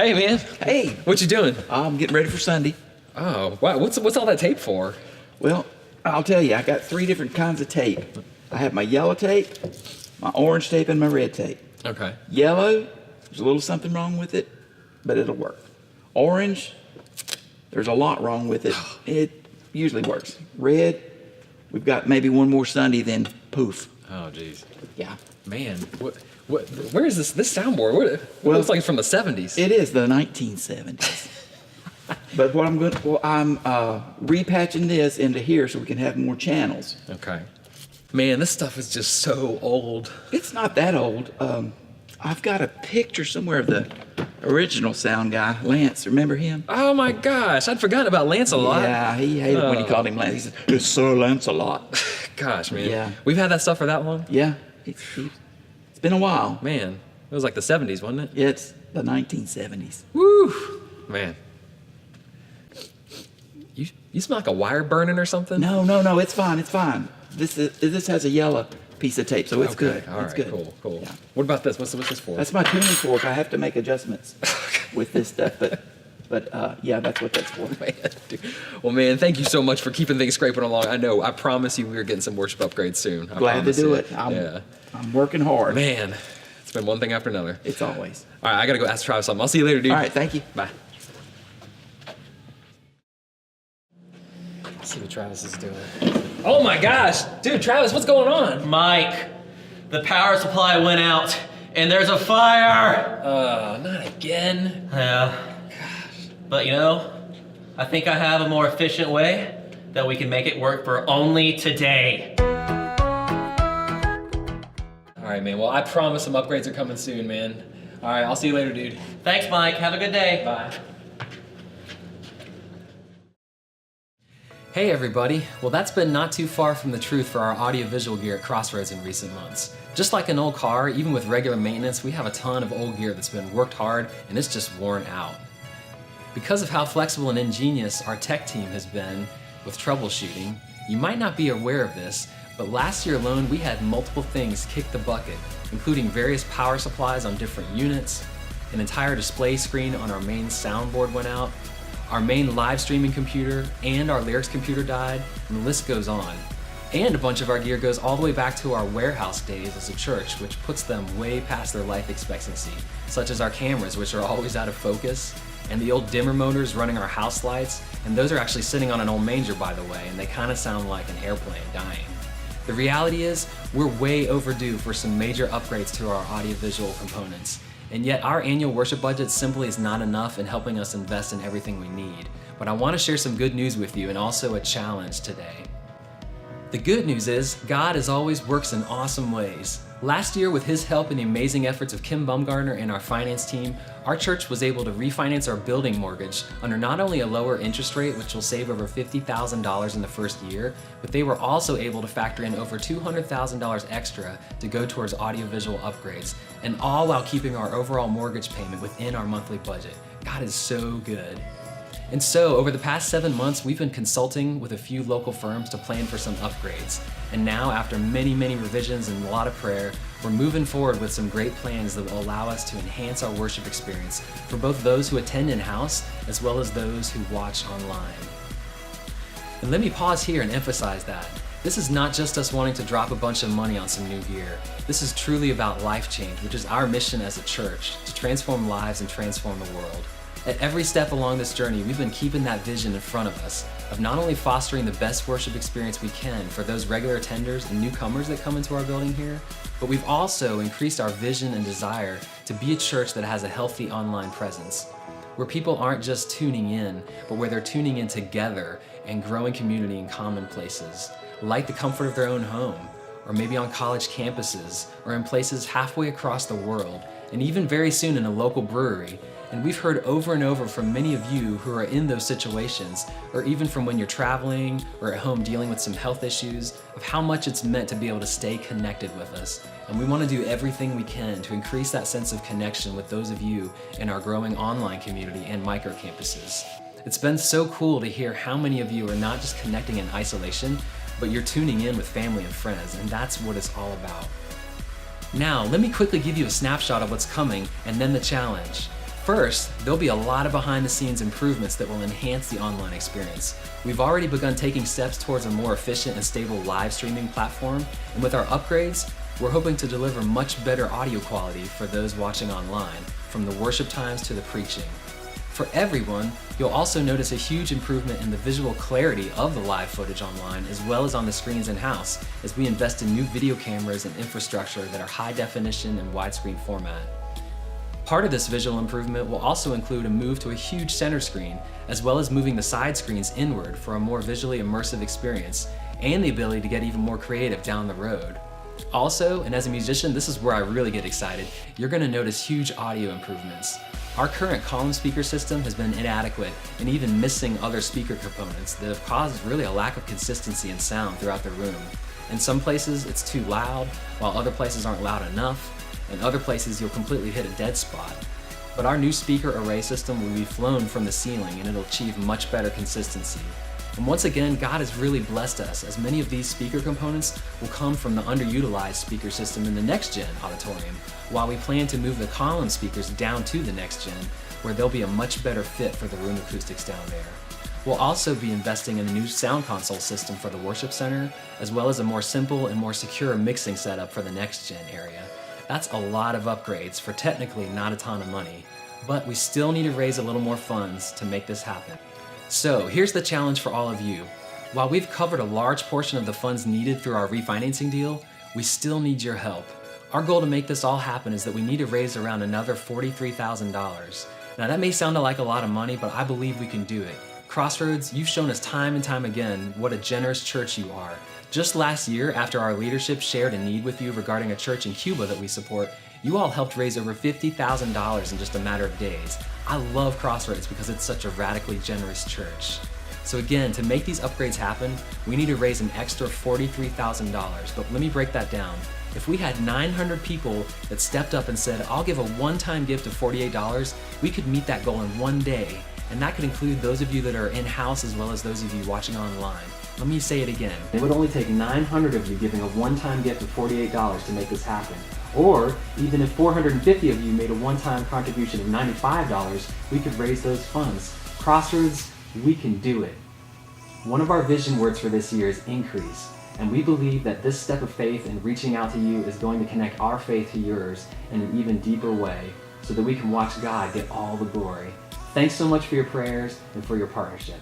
Hey, man. Hey. What you doing? I'm getting ready for Sunday. Oh, wow. What's all that tape for? Well, I'll tell you, I got 3 different kinds of tape. I have my yellow tape, my orange tape, and my red tape. Okay. Yellow, there's a little something wrong with it, but it'll work. Orange, there's a lot wrong with it. It usually works. Red, we've got maybe one more Sunday, then poof. Oh, geez. Yeah. Man, where is this soundboard? It looks like it's from the 70s. It is the 1970s. But what I'm repatching this into here so we can have more channels. Okay. Man, this stuff is just so old. It's not that old. I've got a picture somewhere of the original sound guy, Lance. Remember him? Oh my gosh, I'd forgotten about Lance a lot. Yeah, he hated when you called him Lance. He said, "It's Sir Lance-a-lot." Gosh, man. Yeah. We've had that stuff for that long? Yeah, it's been a while. Man, it was like the 70s, wasn't it? It's the 1970s. Woo! Man. You smell like a wire burning or something? No, it's fine. This has a yellow piece of tape, so it's good. All it's right, good. Cool. Yeah. What about this? What's this for? That's my tuning fork. I have to make adjustments with this stuff, but yeah, that's what that's for. Man, dude. Well, man, thank you so much for keeping things scraping along. I promise you we're getting some worship upgrades soon. Glad to do it. I'm working hard. Man, it's been one thing after another. It's always. All right, I got to go ask Travis something. I'll see you later, dude. All right, thank you. Bye. Let's see what Travis is doing. Oh my gosh! Dude, Travis, what's going on? Mike, the power supply went out and there's a fire! Not again. Yeah. But you know, I think I have a more efficient way that we can make it work for only today. All right, man. Well, I promise some upgrades are coming soon, man. All right, I'll see you later, dude. Thanks, Mike. Have a good day. Bye. Hey everybody, well that's been not too far from the truth for our audiovisual gear at Crossroads in recent months. Just like an old car, even with regular maintenance, we have a ton of old gear that's been worked hard and it's just worn out. Because of how flexible and ingenious our tech team has been with troubleshooting, you might not be aware of this, but last year alone we had multiple things kick the bucket, including various power supplies on different units, an entire display screen on our main soundboard went out, our main live streaming computer and our lyrics computer died, and the list goes on. And a bunch of our gear goes all the way back to our warehouse days as a church, which puts them way past their life expectancy, such as our cameras, which are always out of focus, and the old dimmer motors running our house lights, and those are actually sitting on an old manger, by the way, and they kind of sound like an airplane dying. The reality is, we're way overdue for some major upgrades to our audiovisual components. And yet our annual worship budget simply is not enough in helping us invest in everything we need. But I want to share some good news with you and also a challenge today. The good news is, God as always works in awesome ways. Last year, with His help and the amazing efforts of Kim Bumgardner and our finance team, our church was able to refinance our building mortgage under not only a lower interest rate, which will save over $50,000 in the first year, but they were also able to factor in over $200,000 extra to go towards audiovisual upgrades, and all while keeping our overall mortgage payment within our monthly budget. God is so good. And so, over the past 7 months, we've been consulting with a few local firms to plan for some upgrades. And now, after many revisions and a lot of prayer, we're moving forward with some great plans that will allow us to enhance our worship experience for both those who attend in-house as well as those who watch online. And let me pause here and emphasize that. This is not just us wanting to drop a bunch of money on some new gear. This is truly about life change, which is our mission as a church, to transform lives and transform the world. At every step along this journey, we've been keeping that vision in front of us of not only fostering the best worship experience we can for those regular attenders and newcomers that come into our building here, but we've also increased our vision and desire to be a church that has a healthy online presence, where people aren't just tuning in, but where they're tuning in together and growing community in common places, like the comfort of their own home, or maybe on college campuses, or in places halfway across the world, and even very soon in a local brewery. And we've heard over and over from many of you who are in those situations, or even from when you're traveling or at home dealing with some health issues, of how much it's meant to be able to stay connected with us. And we want to do everything we can to increase that sense of connection with those of you in our growing online community and micro campuses. It's been so cool to hear how many of you are not just connecting in isolation, but you're tuning in with family and friends, and that's what it's all about. Now, let me quickly give you a snapshot of what's coming and then the challenge. First, there'll be a lot of behind-the-scenes improvements that will enhance the online experience. We've already begun taking steps towards a more efficient and stable live streaming platform, and with our upgrades, we're hoping to deliver much better audio quality for those watching online, from the worship times to the preaching. For everyone, you'll also notice a huge improvement in the visual clarity of the live footage online as well as on the screens in-house as we invest in new video cameras and infrastructure that are high definition and widescreen format. Part of this visual improvement will also include a move to a huge center screen, as well as moving the side screens inward for a more visually immersive experience, and the ability to get even more creative down the road. Also, and as a musician, this is where I really get excited, you're going to notice huge audio improvements. Our current column speaker system has been inadequate and even missing other speaker components that have caused really a lack of consistency in sound throughout the room. In some places, it's too loud, while other places aren't loud enough. In other places, you'll completely hit a dead spot. But our new speaker array system will be flown from the ceiling and it'll achieve much better consistency. And once again, God has really blessed us, as many of these speaker components will come from the underutilized speaker system in the next gen auditorium, while we plan to move the column speakers down to the next gen, where they'll be a much better fit for the room acoustics down there. We'll also be investing in a new sound console system for the worship center, as well as a more simple and more secure mixing setup for the next gen area. That's a lot of upgrades for technically not a ton of money, but we still need to raise a little more funds to make this happen. So here's the challenge for all of you. While we've covered a large portion of the funds needed through our refinancing deal, we still need your help. Our goal to make this all happen is that we need to raise around another $43,000. Now that may sound like a lot of money, but I believe we can do it. Crossroads, you've shown us time and time again what a generous church you are. Just last year, after our leadership shared a need with you regarding a church in Cuba that we support, you all helped raise over $50,000 in just a matter of days. I love Crossroads because it's such a radically generous church. So again, to make these upgrades happen, we need to raise an extra $43,000, but let me break that down. If we had 900 people that stepped up and said, I'll give a one-time gift of $48, we could meet that goal in one day. And that could include those of you that are in-house as well as those of you watching online. Let me say it again. It would only take 900 of you giving a one-time gift of $48 to make this happen. Or even if 450 of you made a one-time contribution of $95, we could raise those funds. Crossroads, we can do it. One of our vision words for this year is increase, and we believe that this step of faith in reaching out to you is going to connect our faith to yours in an even deeper way so that we can watch God get all the glory. Thanks so much for your prayers and for your partnership.